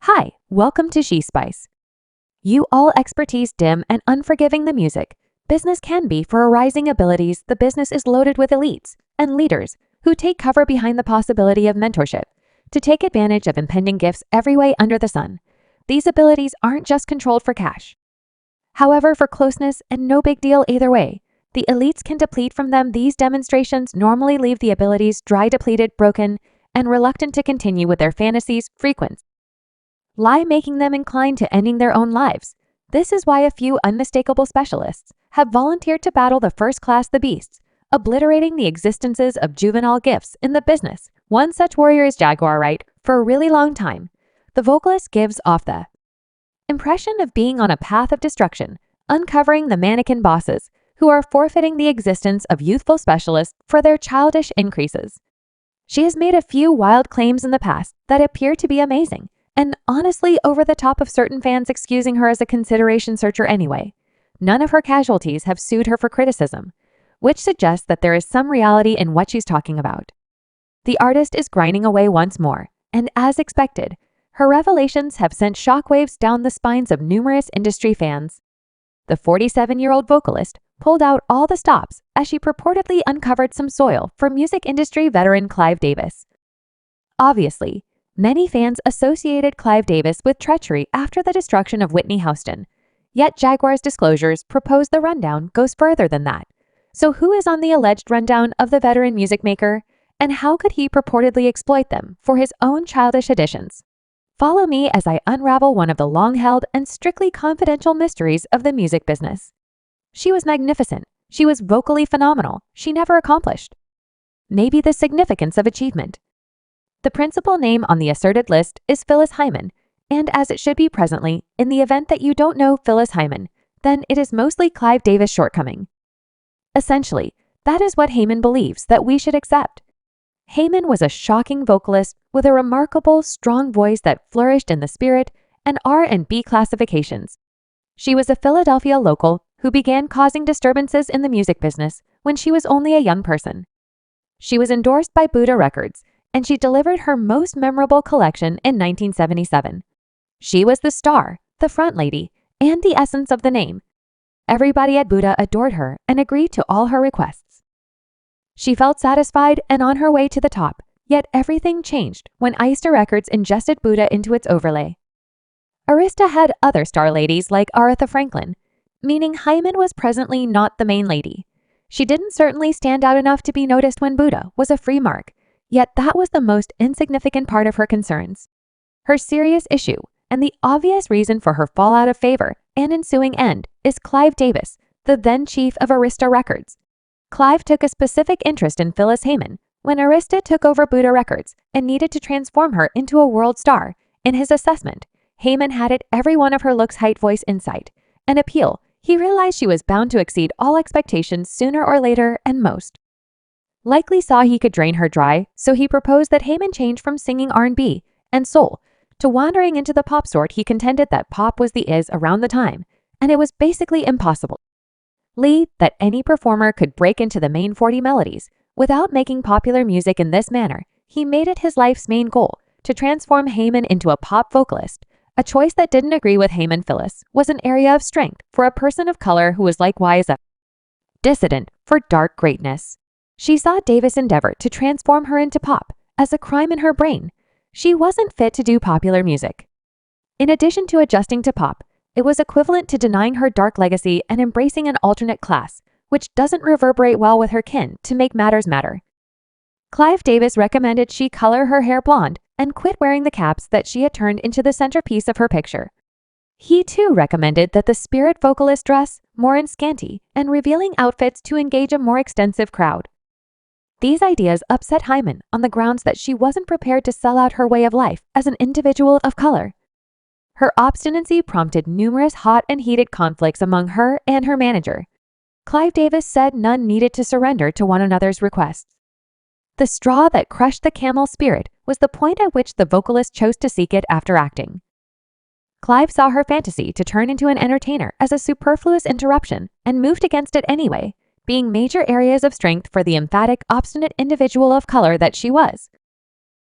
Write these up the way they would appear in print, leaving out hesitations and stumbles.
Hi, welcome to She Spice. You all expertise dim and unforgiving the music. Business can be for rising abilities. The business is loaded with elites and leaders who take cover behind the possibility of mentorship to take advantage of impending gifts every way under the sun. These abilities aren't just controlled for cash. However, for closeness and no big deal either way, the elites can deplete from them. These demonstrations normally leave the abilities dry, depleted, broken, and reluctant to continue with their fantasies frequent, making them inclined to ending their own lives. This is why a few unmistakable specialists have volunteered to battle the first-class the beasts, obliterating the existences of juvenile gifts in the business. One such warrior is Jaguar Wright. For a really long time, the vocalist gives off the impression of being on a path of destruction, uncovering the mannequin bosses who are forfeiting the existence of youthful specialists for their childish increases. She has made a few wild claims in the past that appear to be amazing, and honestly over the top of certain fans excusing her as a consideration searcher anyway. None of her casualties have sued her for criticism, which suggests that there is some reality in what she's talking about. The artist is grinding away once more, and as expected, her revelations have sent shockwaves down the spines of numerous industry fans. The 47-year-old vocalist pulled out all the stops as she purportedly uncovered some soil for music industry veteran Clive Davis. Obviously, many fans associated Clive Davis with treachery after the destruction of Whitney Houston, yet Jaguar's disclosures propose the rundown goes further than that. So who is on the alleged rundown of the veteran music maker, and how could he purportedly exploit them for his own childish additions? Follow me as I unravel one of the long-held and strictly confidential mysteries of the music business. She was magnificent. She was vocally phenomenal. She never accomplished. Maybe the significance of achievement. The principal name on the asserted list is Phyllis Hyman, and as it should be presently, in the event that you don't know Phyllis Hyman, then it is mostly Clive Davis' shortcoming. Essentially, that is what Hyman believes that we should accept. Hyman was a shocking vocalist with a remarkable, strong voice that flourished in the spirit and R&B classifications. She was a Philadelphia local who began causing disturbances in the music business when she was only a young person. She was endorsed by Buddha Records, and she delivered her most memorable collection in 1977. She was the star, the front lady, and the essence of the name. Everybody at Buddha adored her and agreed to all her requests. She felt satisfied and on her way to the top, yet everything changed when Arista Records ingested Buddha into its overlay. Arista had other star ladies like Aretha Franklin, meaning Hyman was presently not the main lady. She didn't certainly stand out enough to be noticed when Buddha was a free mark, yet that was the most insignificant part of her concerns. Her serious issue, and the obvious reason for her fall out of favor and ensuing end, is Clive Davis, the then chief of Arista Records. Clive took a specific interest in Phyllis Hyman when Arista took over Buddha Records and needed to transform her into a world star. In his assessment, Hyman had it every one of her looks, height, voice, insight, and appeal. He realized she was bound to exceed all expectations sooner or later, and most likely saw he could drain her dry, so he proposed that Hyman change from singing R&B and soul to wandering into the pop sort. He contended that pop was the is around the time, and it was basically impossible that any performer could break into the main 40 melodies without making popular music in this manner. He made it his life's main goal to transform Hyman into a pop vocalist. A choice that didn't agree with Hyman. Phyllis was an area of strength for a person of color who was likewise a dissident for dark greatness. She saw Davis' endeavor to transform her into pop as a crime in her brain. She wasn't fit to do popular music. In addition to adjusting to pop, it was equivalent to denying her dark legacy and embracing an alternate class, which doesn't reverberate well with her kin. To make matters matter, Clive Davis recommended she color her hair blonde and quit wearing the caps that she had turned into the centerpiece of her picture. He too recommended that the spirit vocalist dress more in scanty and revealing outfits to engage a more extensive crowd. These ideas upset Hyman on the grounds that she wasn't prepared to sell out her way of life as an individual of color. Her obstinacy prompted numerous hot and heated conflicts among her and her manager. Clive Davis said none needed to surrender to one another's requests. The straw that crushed the camel's spirit was the point at which the vocalist chose to seek it after acting. Clive saw her fantasy to turn into an entertainer as a superfluous interruption and moved against it anyway, being major areas of strength for the emphatic, obstinate individual of color that she was.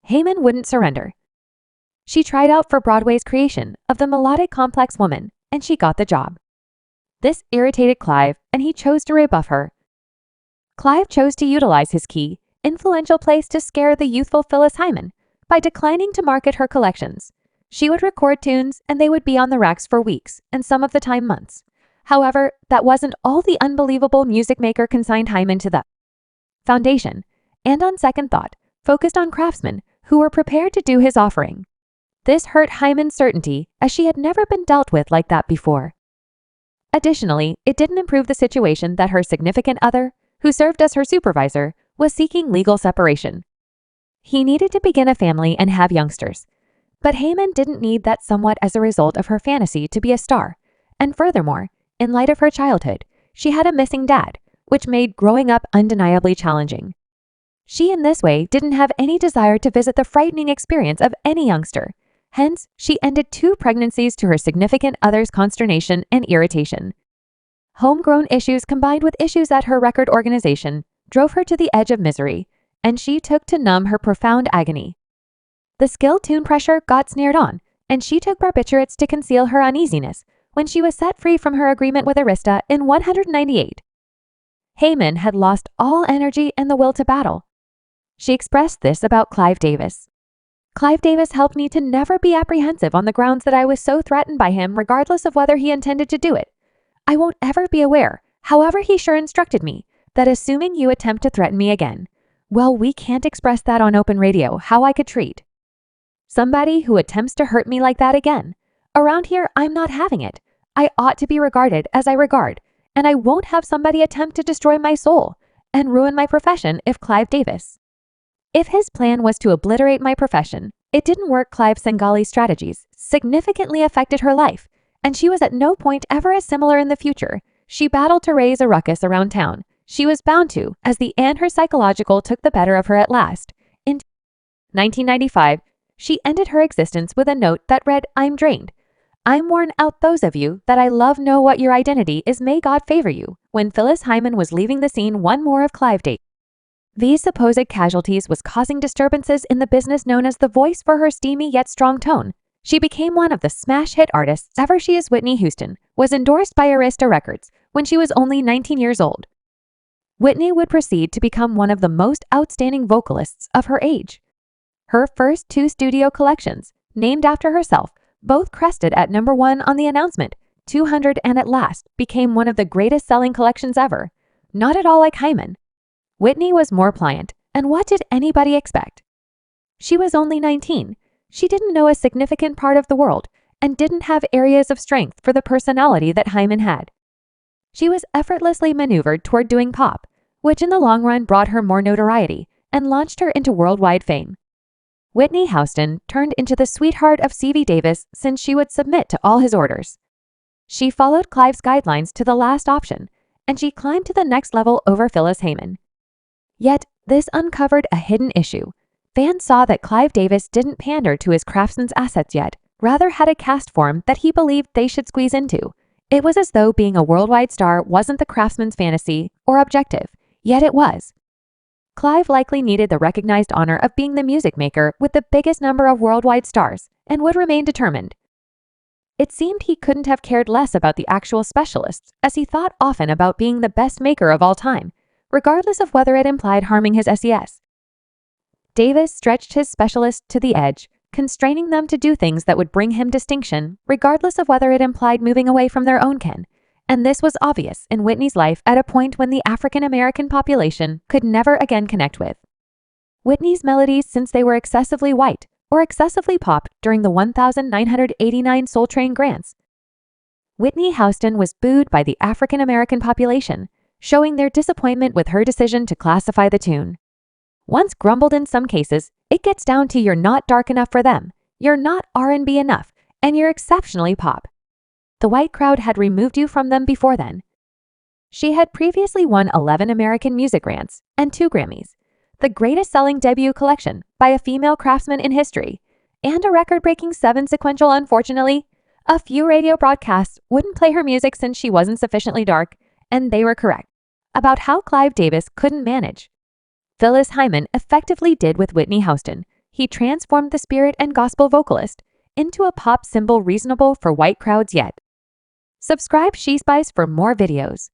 Hyman wouldn't surrender. She tried out for Broadway's creation of the melodic complex woman, and she got the job. This irritated Clive, and he chose to rebuff her. Clive chose to utilize his key, influential place to scare the youthful Phyllis Hyman by declining to market her collections. She would record tunes, and they would be on the racks for weeks, and some of the time months. However, that wasn't all the unbelievable music maker consigned Hyman to the foundation, and on second thought, focused on craftsmen who were prepared to do his offering. This hurt Hyman's certainty, as she had never been dealt with like that before. Additionally, it didn't improve the situation that her significant other, who served as her supervisor, was seeking legal separation. He needed to begin a family and have youngsters. But Hyman didn't need that somewhat as a result of her fantasy to be a star. And furthermore, in light of her childhood, she had a missing dad, which made growing up undeniably challenging. She in this way didn't have any desire to visit the frightening experience of any youngster. Hence, she ended 2 pregnancies to her significant other's consternation and irritation. Homegrown issues combined with issues at her record organization drove her to the edge of misery, and she took to numb her profound agony. The skill tune pressure got snared on, and she took barbiturates to conceal her uneasiness when she was set free from her agreement with Arista in 198. Hyman had lost all energy and the will to battle. She expressed this about Clive Davis. Clive Davis helped me to never be apprehensive on the grounds that I was so threatened by him regardless of whether he intended to do it. I won't ever be aware, however he sure instructed me, that assuming you attempt to threaten me again, well, we can't express that on open radio how I could treat somebody who attempts to hurt me like that again. Around here, I'm not having it. I ought to be regarded as I regard, and I won't have somebody attempt to destroy my soul and ruin my profession if Clive Davis. If his plan was to obliterate my profession, it didn't work. Clive Sengali's strategies significantly affected her life, and she was at no point ever as similar in the future. She battled to raise a ruckus around town. She was bound to, as the and her psychological took the better of her at last. In 1995, she ended her existence with a note that read, "I'm drained. I'm worn out. Those of you that I love know what your identity is. May God favor you." When Phyllis Hyman was leaving the scene, one more of Clive Davis' supposed casualties was causing disturbances in the business known as the Voice for her steamy yet strong tone. She became one of the smash hit artists ever. She is Whitney Houston, was endorsed by Arista Records when she was only 19 years old. Whitney would proceed to become one of the most outstanding vocalists of her age. Her first 2 studio collections, named after herself, both crested at #1 on the announcement 200 and at last became one of the greatest selling collections ever. Not at all like Hyman. Whitney was more pliant, and what did anybody expect? She was only 19. She didn't know a significant part of the world and didn't have areas of strength for the personality that Hyman had. She was effortlessly maneuvered toward doing pop, which in the long run brought her more notoriety and launched her into worldwide fame. Whitney Houston turned into the sweetheart of C.V. Davis since she would submit to all his orders. She followed Clive's guidelines to the last option, and she climbed to the next level over Phyllis Hyman. Yet, this uncovered a hidden issue. Fans saw that Clive Davis didn't pander to his craftsman's assets yet, rather had a cast form that he believed they should squeeze into. It was as though being a worldwide star wasn't the craftsman's fantasy or objective, yet it was. Clive likely needed the recognized honor of being the music maker with the biggest number of worldwide stars, and would remain determined. It seemed he couldn't have cared less about the actual specialists, as he thought often about being the best maker of all time, regardless of whether it implied harming his SES. Davis stretched his specialists to the edge, constraining them to do things that would bring him distinction, regardless of whether it implied moving away from their own kin. And this was obvious in Whitney's life at a point when the African American population could never again connect with Whitney's melodies, since they were excessively white or excessively pop during the 1989 Soul Train grants. Whitney Houston was booed by the African American population, showing their disappointment with her decision to classify the tune. Once grumbled in some cases, it gets down to you're not dark enough for them, you're not R&B enough, and you're exceptionally pop. The white crowd had removed you from them before then. She had previously won 11 American Music Grants and 2 Grammys, the greatest selling debut collection by a female craftsman in history, and a record-breaking 7 sequential. Unfortunately, a few radio broadcasts wouldn't play her music since she wasn't sufficiently dark, and they were correct about how Clive Davis couldn't manage. Phyllis Hyman effectively did with Whitney Houston. he transformed the spirit and gospel vocalist into a pop symbol reasonable for white crowds yet. Subscribe She Spice for more videos.